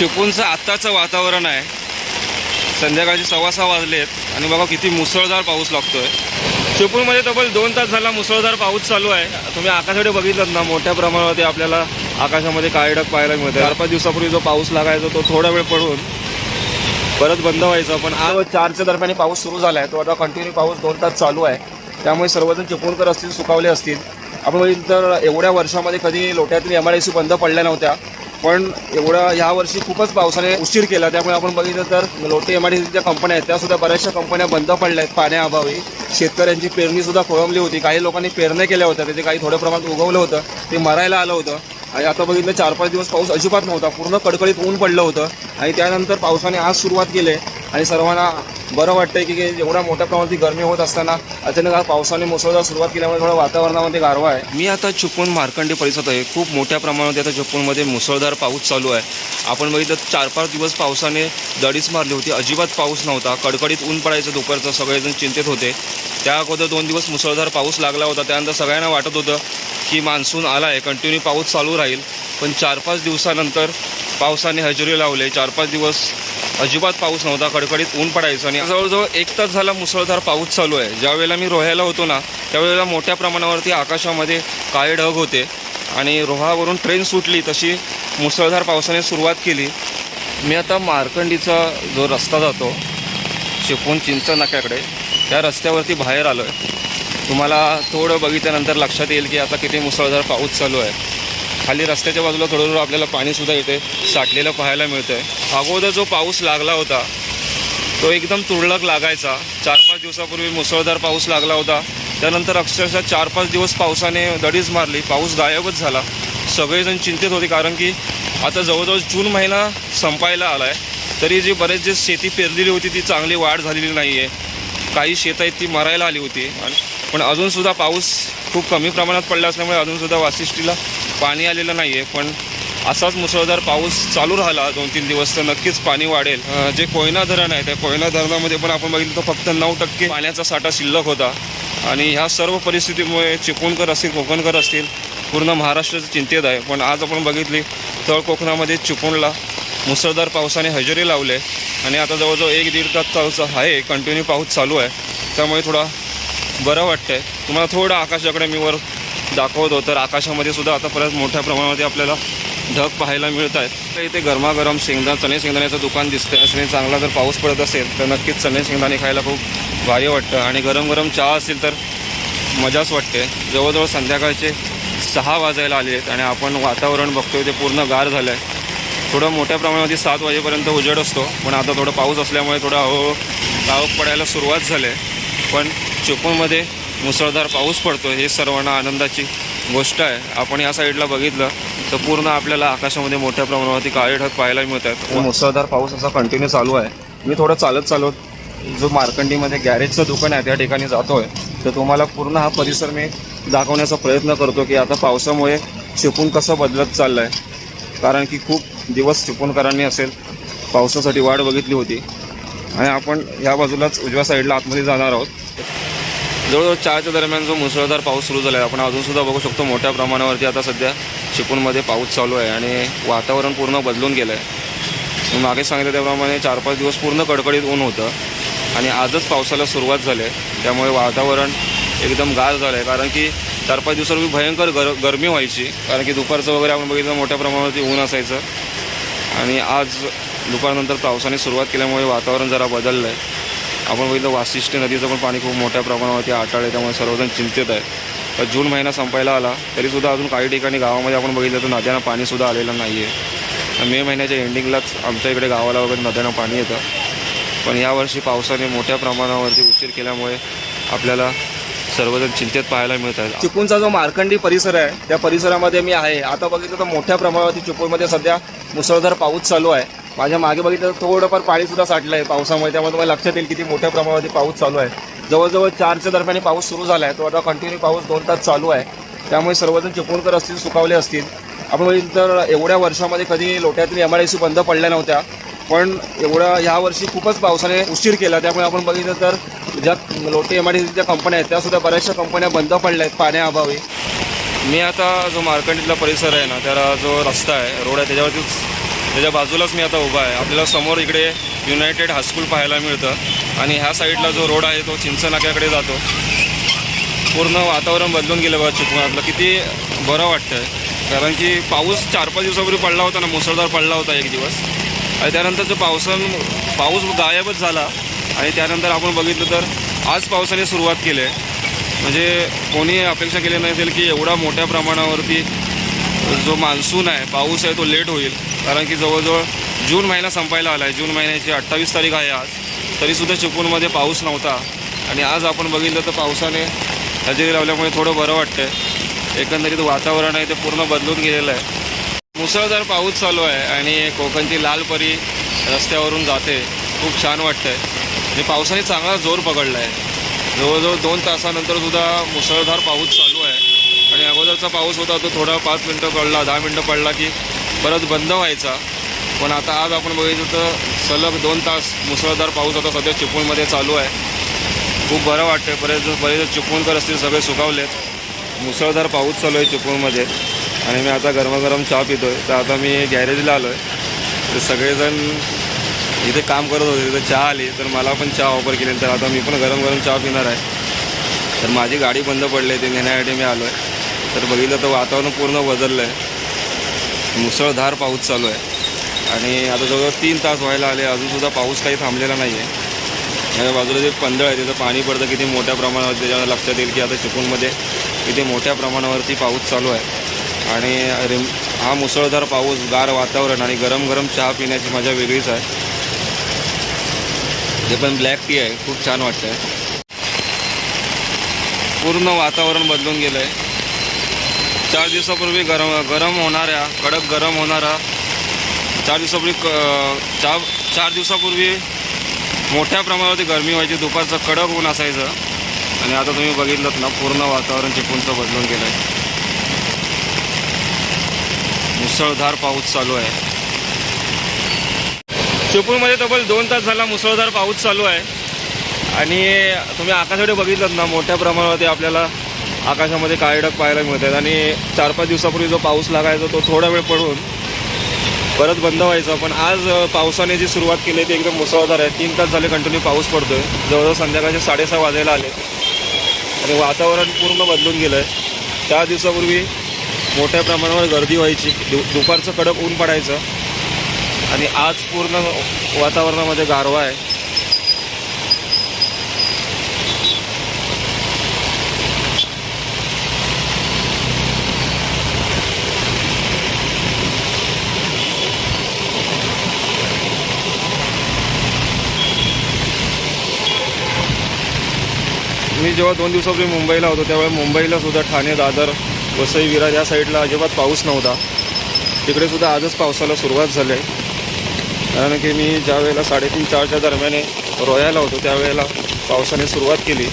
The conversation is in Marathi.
चिपळूणचं आत्ताचं वातावरण आहे. संध्याकाळचे 6:15 वाजलेत आणि बघा किती मुसळधार पाऊस लागतोय. चिपळूणमध्ये तब्बल 2 तास झाला मुसळधार पाऊस चालू आहे. तुम्ही आकाशाकडे बघितलं ना, मोठ्या प्रमाणावरती आपल्याला आकाशामध्ये काळे ढग पाहायला मिळते. 4-5 दिवसापूर्वी जो पाऊस लागायचा तो थोडा वेळ पडून परत बंद व्हायचा, पण आज 4च्या दरम्यान पाऊस सुरू झाला आहे. तो आता कंटिन्यू पाऊस 2 तास चालू आहे. त्यामुळे सर्वजण चिपळूणकर असतील, सुकावले असतील. आपण बघितलं तर एवढ्या वर्षामध्ये कधी लोट्यातील MIDC बंद पडल्या नव्हत्या, पण ह्या वर्षी खूपच पावसाने उशीर केला. त्यामुळे आपण बघितलं तर लोटे MIDCच्या कंपन्या आहेत त्यासुद्धा बऱ्याचशा कंपन्या बंद पडल्या आहेत पाण्याअभावी. शेतकऱ्यांची पेरणीसुद्धा खोळंबली होती. काही लोकांनी पेरण्या केल्या होत्या, त्याचे काही थोड्या प्रमाणात उगवलं होतं, ते मरायला आलं होतं. आणि आता बघितलं 4-5 दिवस पाऊस अजिबात नव्हता, पूर्ण कडकडीत ऊन पडलं होतं. आणि त्यानंतर पावसाने आज सुरुवात केली आणि सर्वांना बरं वाटतंय की एवढ्या मोठ्या प्रमाणात गरमी होत असताना अचानक आज पावसाने मुसळधार सुरुवात केल्यामुळे थोडं वातावरणामध्ये गारवा आहे. मी आता चिपळूण मार्कंडी परिसरात आहे. खूप मोठ्या प्रमाणात आता चिपळूणमध्ये मुसळधार पाऊस चालू आहे. आपण बघितलं 4-5 दिवस पावसाने दडीच मारली होती, अजिबात पाऊस नव्हता, कडकडीत ऊन पडायचं दुपारचं. सगळेजण चिंतेत होते. त्या अगोदर 2 दिवस मुसळधार पाऊस लागला होता. त्यानंतर सगळ्यांना वाटत होतं की मान्सून आला आहे, कंटिन्यू पाऊस चालू राहील. पण 4-5 दिवसानंतर पावसाने हजेरी लावले. 4-5 दिवस अजिबात पाऊस नव्हता, कडकडीत ऊन पडायचं. आणि जवळजवळ 1 तास झाला मुसळधार पाऊस चालू आहे. ज्यावेळेला मी रोह्याला होतो ना, त्यावेळेला मोठ्या प्रमाणावरती आकाशामध्ये काळे ढग होते आणि रोहावरून ट्रेन सुटली तशी मुसळधार पावसाने सुरुवात केली. मी आता मार्कंडीचा जो रस्ता जातो चिपळूण चिंचण नाक्याकडे, त्या रस्त्यावरती बाहेर आलो आहे. तुम्हाला थोडं बघितल्यानंतर लक्षात येईल की आता किती मुसळधार पाऊस चालू आहे. खाली रस्त्याच्या बाजूला थोडं आपल्याला पाणीसुद्धा इथे साठलेलं पाहायला मिळतं आहे. अगोदर जो पाऊस लागला होता तो एकदम तुरळक लागायचा. 4-5 दिवसापूर्वी मुसळधार पाऊस लागला होता. त्यानंतर अक्षरशः 4-5 दिवस पावसाने दडीच मारली, पाऊस गायबच झाला. सगळेजण चिंतित होते, कारण की आता जवळजवळ जून महिना संपायला आला आहे, तरी जी बरेच जे शेती पेरलेली होती ती चांगली वाढ झालेली नाही आहे. काही शेतं आहेत ती मरायला आली होती. पण अजूनसुद्धा पाऊस खूप कमी प्रमाणात पडला असल्यामुळे अजूनसुद्धा वाशिष्ठीला पाणी आलेलं नाही आहे. पण असाच मुसळधार पाऊस चालू राहिला 2-3 दिवस तर नक्कीच पाणी वाढेल. जे कोयना धरण आहे त्या कोयना धरणामध्ये पण आपण बघितलं तर फक्त 9% पाण्याचा साठा शिल्लक होता. आणि ह्या सर्व परिस्थितीमुळे चिपळूणकर असतील, कोकणकर असतील, पूर्ण महाराष्ट्र चिंतेत आहे. पण आज आपण बघितली तळ कोकणामध्ये चिपळूणला मुसळधार पावसाने हजेरी लावले आणि आता जवळजवळ 1-1.5 तास आहे कंटिन्यू पाऊस चालू आहे. त्यामुळे थोडा बरं वाटतं आहे. तुम्हाला थोडं आकाशाकडे मी वर दाखवतो तर आकाशामध्ये सुद्धा आता परत मोठ्या प्रमाणामध्ये आपल्याला ढग पाहायला मिळत आहेत. इथे गरमागरम चणे शेंगदाण्याचं दुकान दिसतं. असणे चांगला जर पाऊस पडत असेल तर नक्कीच चणे शेंगदाणे खायला खूप भारी वाटतं. आणि गरम गरम चहा असेल तर मजाच वाटते. जवळजवळ संध्याकाळचे 6 वाजायला आले आहेत आणि आपण वातावरण बघतोय ते पूर्ण गार झालं आहे. थोडं मोठ्या प्रमाणामध्ये 7 वाजेपर्यंत उजेड असतो, पण आता थोडं पाऊस असल्यामुळे थोडं हळूहळू काळोख पडायला सुरुवात झाली आहे. पण चिपळूणमध्ये मुसळधार पाऊस पडतो हे सर्वांना आनंदाची गोष्ट आहे. आपण या साईडला बघितलं तर पूर्ण आपल्याला आकाशामध्ये मोठ्या प्रमाणावरती काळे ढग पाहायला मिळतात. मुसळधार पाऊस असा कंटिन्यू चालू आहे. मी थोडं चालत जो मार्कंडीमध्ये गॅरेजचं दुकान आहे त्या ठिकाणी जातो आहे, तर तुम्हाला पूर्ण हा परिसर मी दाखवण्याचा प्रयत्न करतो की आता पावसामुळे चिपळूण कसं बदलत चाललं आहे. कारण की खूप दिवस चिपळूणकरांनी असेल पावसासाठी वाट बघितली होती. आणि आपण ह्या बाजूलाच उजव्या साईडला आतमध्ये जाणार आहोत. जवळजवळ 4च्या दरम्यान जो मुसळधार पाऊस सुरू झाला आहे. आपण अजूनसुद्धा बघू शकतो मोठ्या प्रमाणावरती आता सध्या चिपळूणमध्ये पाऊस चालू आहे आणि वातावरण पूर्ण बदलून गेलं आहे. मी मागे सांगितलं त्याप्रमाणे 4-5 दिवस पूर्ण कडकडीत ऊन होतं आणि आजच पावसाला सुरुवात झाली आहे. त्यामुळे वातावरण एकदम गार झालं आहे. कारण की 4-5 दिवसापूर्वी भयंकर गरमी व्हायची, कारण की दुपारचं वगैरे आपण बघितलं मोठ्या प्रमाणावरती ऊन असायचं. आणि आज दुपारनंतर पावसाने सुरुवात केल्यामुळे वातावरण जरा बदललं आहे. आपण बघितलं वाशिष्ठी नदीचं पण पाणी खूप मोठ्या प्रमाणावरती आटाळ आहे. त्यामुळे सर्वजण चिंतित आहे. तर जून महिना संपायला आला तरीसुद्धा अजून काही ठिकाणी गावामध्ये आपण बघितलं तर नद्यांना पाणीसुद्धा आलेलं नाही आहे. मे महिन्याच्या एंडिंगलाच आमच्या इकडे गावाला वगैरे नद्यांना पाणी येतं. पण यावर्षी पावसाने मोठ्या प्रमाणावरती उशीर केल्यामुळे आपल्याला सर्वजण चिंतेत पाहायला मिळत आहे. चिपळूणचा जो मार्कंडी परिसर आहे त्या परिसरामध्ये मी आहे. आता बघितलं तर मोठ्या प्रमाणावरती चिपळूणमध्ये सध्या मुसळधार पाऊस चालू आहे. माझ्या मागे बघितलं तर थोडंफार पाणीसुद्धा साठलं आहे पावसामुळे. त्यामुळे तुम्हाला लक्षात येईल किती मोठ्या प्रमाणावरती पाऊस चालू आहे. जवळजवळ 4च्या दरम्यान पाऊस सुरू झाला आहे. तो आता कंटिन्यू पाऊस 2 तास चालू आहे. त्यामुळे सर्वजण चिपळूणकर असतील, सुकावले असतील. आपण बघितलं तर एवढ्या वर्षामध्ये कधी लोट्यातील MIDC बंद पडल्या नव्हत्या, पण ह्या वर्षी खूपच पावसाने उशीर केला. त्यामुळे आपण बघितलं तर ज्या लोटे MIDCच्या कंपन्या आहेत त्यासुद्धा बऱ्याचशा कंपन्या बंद पडल्या आहेत पाण्याअभावी. मी आता जो मार्कंडीतला परिसर आहे ना, त्याला जो रस्ता आहे, रोड आहे, त्याच्यावरतीच त्याच्या बाजूलाच मी आता उभा आहे. आपल्याला समोर इकडे युनायटेड हायस्कूल पाहायला मिळतं आणि ह्या साईडला जो रोड आहे तो चिंचनाक्याकडे जातो. पूर्ण वातावरण बदलून गेलं बघा चिपळूणातलं. किती बरं वाटतं आहे, कारण की पाऊस 4-5 दिवसापूर्वी पडला होता ना, मुसळधार पडला होता एक दिवस, आणि त्यानंतरचं पाऊस गायबच झाला. आणि त्यानंतर आपण बघितलं तर आज पावसाने सुरुवात केली आहे. म्हणजे कोणी अपेक्षा केली नसेल की एवढा मोठ्या प्रमाणावरती जो मान्सून आहे, पाऊस आहे, तो लेट होईल. कारण की जवळजवळ जून महिना संपायला आला आहे. जून महिन्याची 28 तारीख आहे आज, तरीसुद्धा चिपळूणमध्ये पाऊस नव्हता. आणि आज आपण बघितलं तर पावसाने हजेरी लावल्यामुळे थोडं बरं वाटतं आहे. एकंदरीत वातावरण आहे ते पूर्ण बदलून गेलेलं आहे. मुसळधार पाऊस चालू आहे आणि कोकणची लाल परी रस्त्यावरून जाते. खूप छान वाटतं आहे. म्हणजे पावसाने चांगला जोर पकडला आहे. जवळजवळ 2 तासानंतरसुद्धा मुसळधार पाऊस चालू आहे. आणि अगोदरचा पाऊस होता तो थोडा 5 मिनटं पडला, 10 मिनटं पडला की परत बंद व्हायचा. पण आता आज आपण बघितलं तर सलग 2 तास मुसळधार पाऊस आता सध्या चिपळूणमध्ये चालू आहे. खूप बरं वाटतं आहे. बरेच चिपळूणकर असतील सगळे सुकावलेत. मुसळधार पाऊस चालू आहे चिपळूणमध्ये. आणि मी आता गरमागरम चहा पितो आहे. तर आता मी गॅरेजला आलो आहे. तर सगळेजण इथे काम करत होते, तिथे चहा आली तर मला पण चहा ऑफर केली. तर आता मी पण गरम गरम चहा पिणार आहे. तर माझी गाडी बंद पडली आहे, ते नेण्यासाठी मी आलो आहे. तर बघितलं तर वातावरण पूर्ण बदललं आहे. मुसळधार पाऊस चालू आहे आणि आता जवळजवळ 3 तास व्हायला आले, अजूनसुद्धा पाऊस काही थांबलेला नाही आहे. माझ्या बाजूला जे पंधळ आहे तिथं पाणी पडतं किती मोठ्या प्रमाणावर, त्याच्यावर लक्षात येईल की आता चिपळूणमध्ये किती मोठ्या प्रमाणावरती पाऊस चालू आहे. आणि हा मुसळधार पाऊस, गार वातावरण आणि गरम गरम चहा पिण्याची मजा वेगळीच आहे. ते पण ब्लॅक टी आहे, खूप छान वाटतं आहे. पूर्ण वातावरण बदलून गेलं आहे. 4 दिवसापूर्वी गरम होणाऱ्या, कडक गरम होणारा 4 दिवसापूर्वी मोठ्या प्रमाणावरती गरमी व्हायची, दुपारचं कडक ऊन असायचं. आणि आता तुम्ही बघितलं ना, पूर्ण वातावरण चिपळूणचं बदलून गेलं आहे. मुसळधार पाऊस चालू आहे चिपळूणमध्ये. तब्बल 2 तास झाला मुसळधार पाऊस चालू आहे. आणि तुम्ही आकाशाकडे बघितलं ना, मोठ्या प्रमाणावरती आपल्याला आकाशामध्ये काळेढग पाहायला मिळत आहेत. आणि 4-5 दिवसापूर्वी जो पाऊस लागायचा तो थोडा वेळ पडून परत बंद व्हायचा. पण आज पावसाने जी सुरुवात केली आहे ती एकदम मुसळधार आहे. 3 तास झाले कंटिन्यू पाऊस पडतो आहे. जवळजवळ संध्याकाळचे 6:30 वाजायला आले आणि वातावरण पूर्ण बदलून गेलं आहे. 4 दिवसापूर्वी मोठ्या प्रमाणावर गर्दी व्हायची, दुपारचं कडक ऊन पडायचं. आणि आज पूर्ण वातावरणामध्ये गारवा आहे. मी जेव्हा 2 दिवसापूर्वी मुंबईला होतो त्यावेळी मुंबईला सुद्धा ठाणे, दादर, वसई, विरार या साईडला अजिबात पाऊस नव्हता. तिकडे सुद्धा आजच पावसाला सुरुवात झाली आहे. कारण की मी ज्या वेळेला 3:30-4च्या दरम्यान रोह्याला होतो त्यावेळेला पावसाने सुरुवात केली.